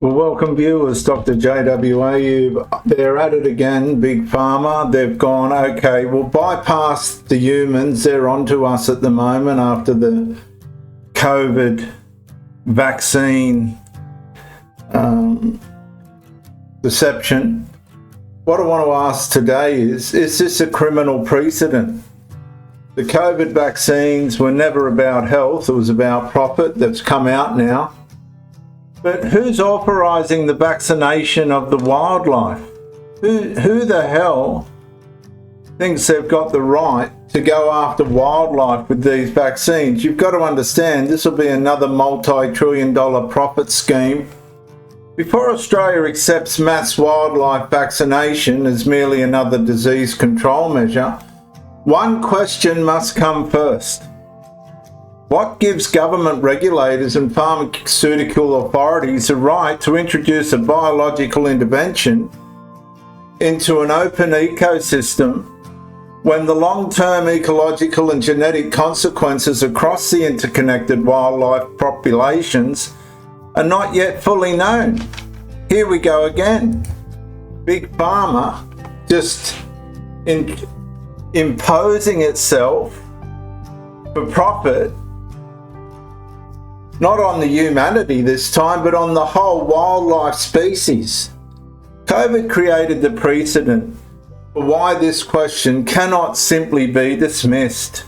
Well, welcome viewers, Dr. JWA. They're at it again, Big Pharma. They've gone, okay, we'll bypass the humans. They're onto us at the moment after the COVID vaccine deception. What I want to ask today is this a criminal precedent? The COVID vaccines were never about health, it was about profit. That's come out now. But who's authorising the vaccination of the wildlife? Who the hell thinks they've got the right to go after wildlife with these vaccines? You've got to understand this will be another multi-trillion-dollar profit scheme. Before Australia accepts mass wildlife vaccination as merely another disease control measure, one question must come first. What gives government regulators and pharmaceutical authorities the right to introduce a biological intervention into an open ecosystem when the long-term ecological and genetic consequences across the interconnected wildlife populations are not yet fully known? Here we go again. Big Pharma just imposing itself for profit, not on the humanity this time, but on the whole wildlife species. COVID created the precedent for why this question cannot simply be dismissed.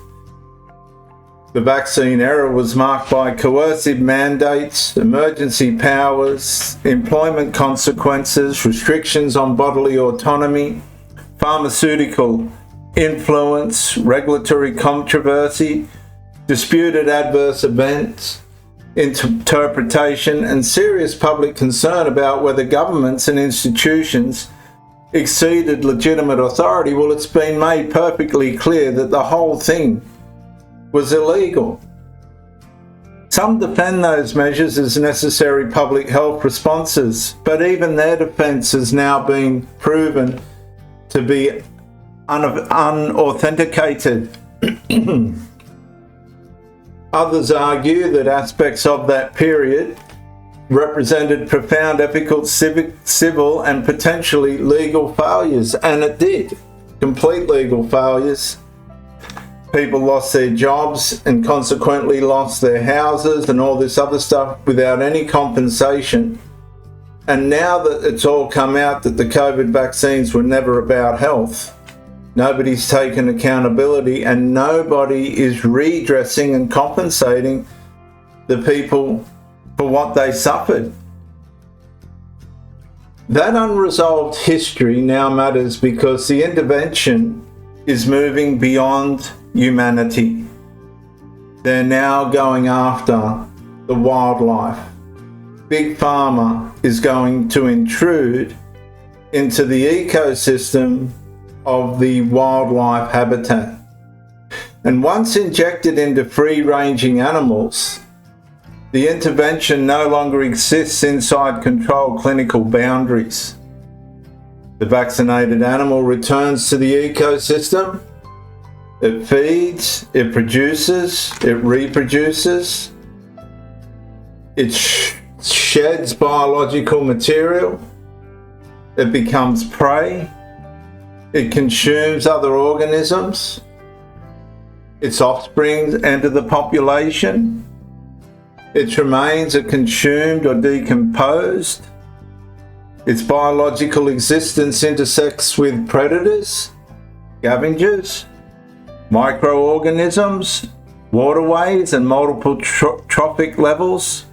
The vaccine era was marked by coercive mandates, emergency powers, employment consequences, restrictions on bodily autonomy, pharmaceutical influence, regulatory controversy, disputed adverse events, interpretation, and serious public concern about whether governments and institutions exceeded legitimate authority. Well, it's been made perfectly clear that the whole thing was illegal. Some defend those measures as necessary public health responses, but even their defence has now been proven to be unauthenticated. Others argue that aspects of that period represented profound ethical, civil and potentially legal failures, and it did. Complete legal failures. People lost their jobs and consequently lost their houses and all this other stuff without any compensation. And now that it's all come out that the COVID vaccines were never about health, nobody's taken accountability and nobody is redressing and compensating the people for what they suffered. That unresolved history now matters because the intervention is moving beyond humanity. They're now going after the wildlife. Big Pharma is going to intrude into the ecosystem of the wildlife habitat. And once injected into free-ranging animals, the intervention no longer exists inside controlled clinical boundaries. The vaccinated animal returns to the ecosystem. It feeds, it produces, it reproduces, it sheds biological material, it becomes prey, it consumes other organisms, its offspring enter the population, its remains are consumed or decomposed, its biological existence intersects with predators, scavengers, microorganisms, waterways and multiple trophic levels.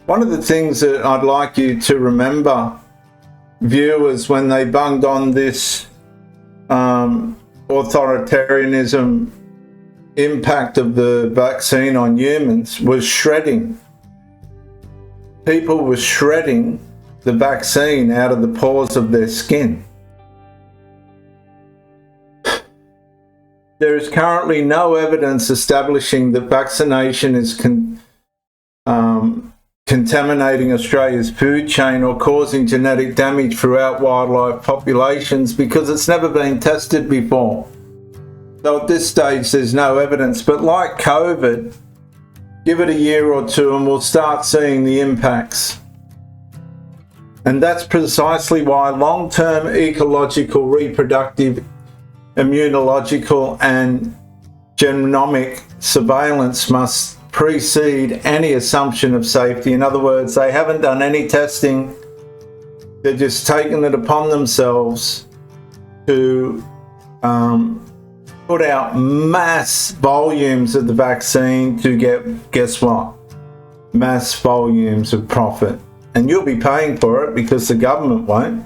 One of the things that I'd like you to remember, viewers, when they bunged on this authoritarianism impact of the vaccine on humans, was shredding. People were shredding the vaccine out of the pores of their skin. There is currently no evidence establishing that vaccination is contaminating Australia's food chain or causing genetic damage throughout wildlife populations because it's never been tested before. So at this stage there's no evidence, but like COVID, give it a year or two and we'll start seeing the impacts. And that's precisely why long-term ecological, reproductive, immunological and genomic surveillance must precede any assumption of safety. In other words, they haven't done any testing. They're just taking it upon themselves to put out mass volumes of the vaccine to get, guess what? Mass volumes of profit. And you'll be paying for it because the government won't.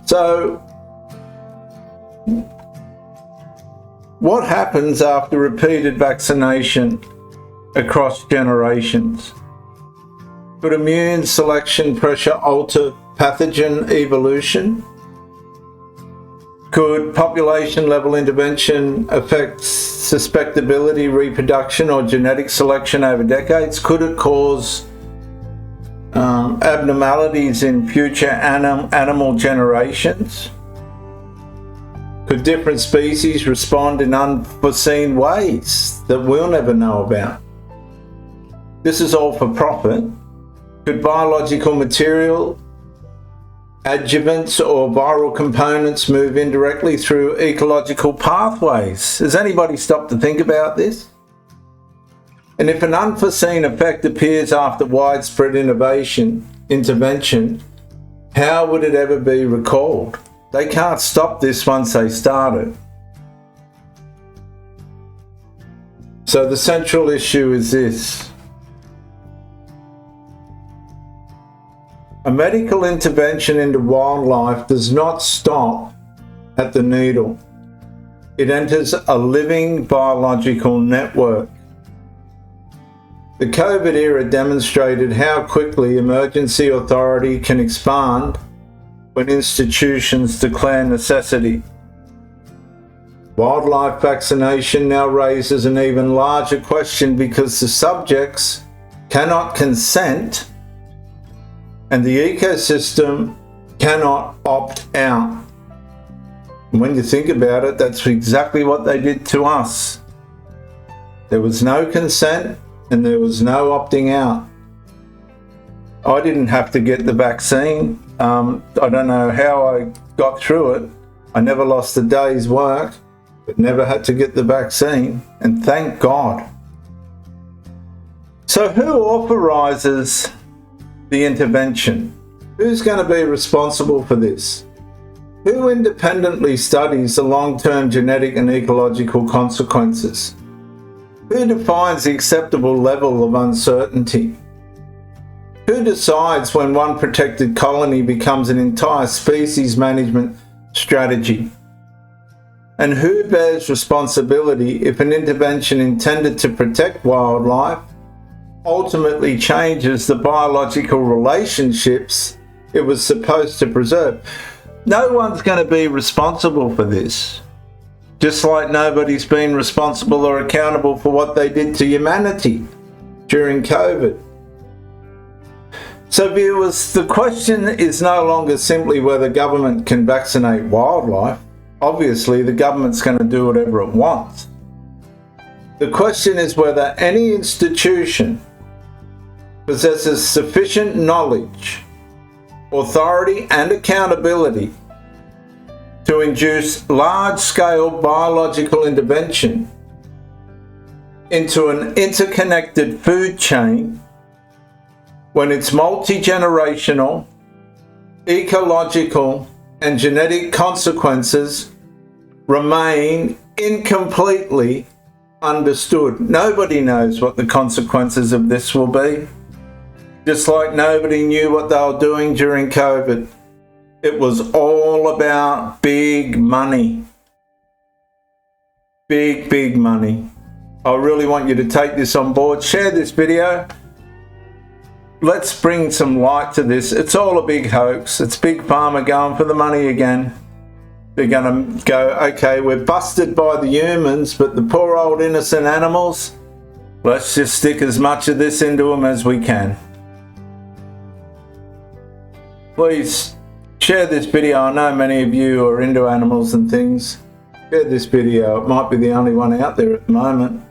So, what happens after repeated vaccination across generations? Could immune selection pressure alter pathogen evolution? Could population level intervention affect susceptibility, reproduction or genetic selection over decades? Could it cause abnormalities in future animal generations? Could different species respond in unforeseen ways that we'll never know about? This is all for profit. Could biological material, adjuvants or viral components move indirectly through ecological pathways? Has anybody stopped to think about this? And if an unforeseen effect appears after widespread intervention, how would it ever be recalled? They can't stop this once they start it. So the central issue is this. A medical intervention into wildlife does not stop at the needle. It enters a living biological network. The COVID era demonstrated how quickly emergency authority can expand when institutions declare necessity. Wildlife vaccination now raises an even larger question because the subjects cannot consent and the ecosystem cannot opt out. And when you think about it, that's exactly what they did to us. There was no consent and there was no opting out. I didn't have to get the vaccine. I don't know how I got through it. I never lost a day's work, but never had to get the vaccine, and thank God. So who authorises the intervention? Who's going to be responsible for this? Who independently studies the long-term genetic and ecological consequences? Who defines the acceptable level of uncertainty? Who decides when one protected colony becomes an entire species management strategy? And who bears responsibility if an intervention intended to protect wildlife ultimately changes the biological relationships it was supposed to preserve? No one's going to be responsible for this. Just like nobody's been responsible or accountable for what they did to humanity during COVID. So viewers, the question is no longer simply whether government can vaccinate wildlife. Obviously, the government's going to do whatever it wants. The question is whether any institution possesses sufficient knowledge, authority and accountability to induce large-scale biological intervention into an interconnected food chain when its multi-generational, ecological and genetic consequences remain incompletely understood. Nobody knows what the consequences of this will be. Just like nobody knew what they were doing during COVID. It was all about big money. Big money. I really want you to take this on board. Share this video. Let's bring some light to this. It's all a big hoax. It's Big Pharma going for the money again. They're going to go, okay, we're busted by the humans, but the poor old innocent animals, let's just stick as much of this into them as we can. Please share this video. I know many of you are into animals and things. Share this video. It might be the only one out there at the moment.